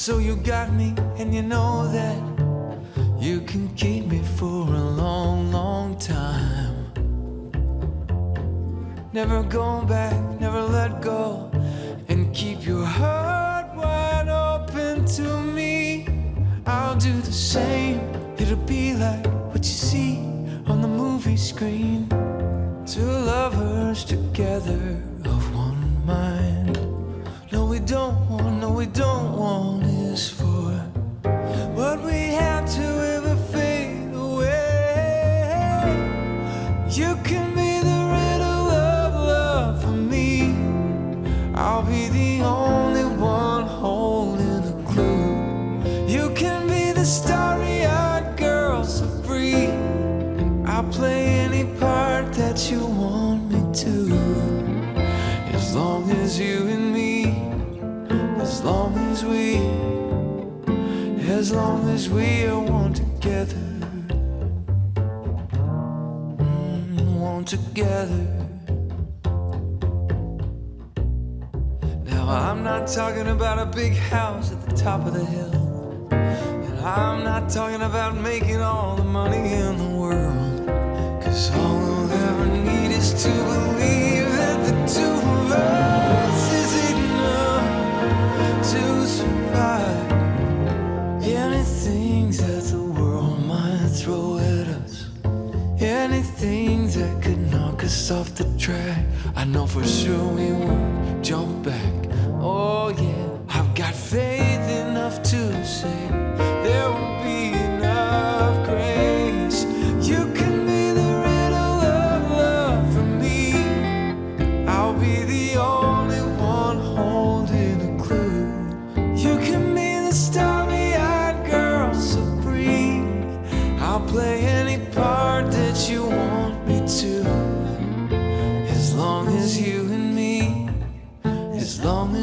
So you got me, and you know that you can keep me for a long, long time. Never go back, never let go, and keep your heart wide open to me. I'll do the same. It'll be like what you see on the movie screen. Two lovers together of one mind. No, we don't want is for what we have to ever fade away. You can be the riddle of love for me. I'll be the only one holding a clue. You can be the starry-eyed girl so free, and I'll play any part that you want me to. As long as you and me, as long as we are one together, one together. Now I'm not talking about a big house at the top of the hill, and I'm not talking about making all the money in the world, 'cause all we'll ever need is to believe that the two of us is enough to survive anything that the world might throw at us, anything that could knock us off the track. I know for sure we won't jump back. Oh yeah, I've got faith enough to say there will be enough grace. You can be the riddle of love for me. I'll be the only one holding a clue. You can be the starry-eyed girl so free. I'll play any part that you want me to. As long as you and me, as long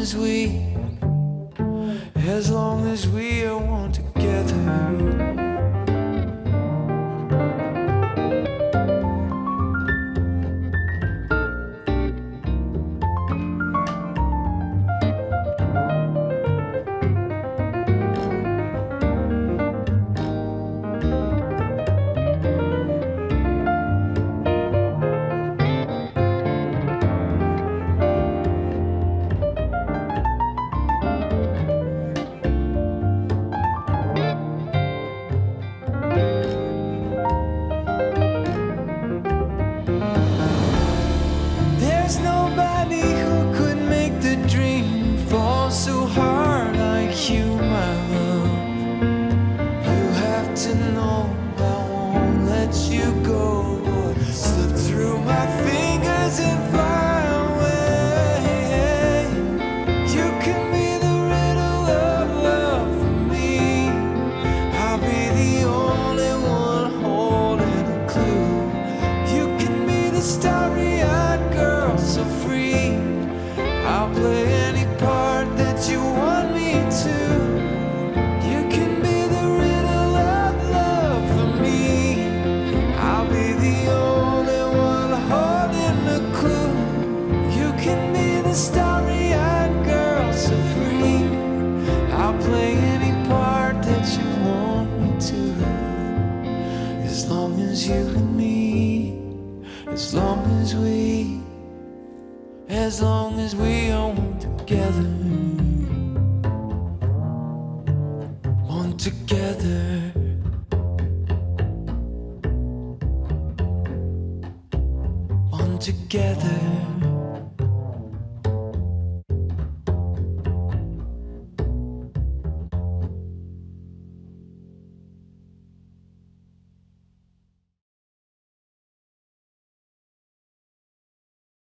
as we are one together. There's nobody who could make the dream fall so hard like you, my love. You have to know I won't let you go or slip through my fingers and fly away. You can be the riddle of love for me. I'll be the only one holding a clue. You can be the starry-eyed girl so free. I'll play any part that you want me to. You can be the riddle of love for me. I'll be the only one holding the clue. You can be the starry-eyed girl so free. I'll play any part that you want me to. As long as you and me, as long as we are one together, one together, one together.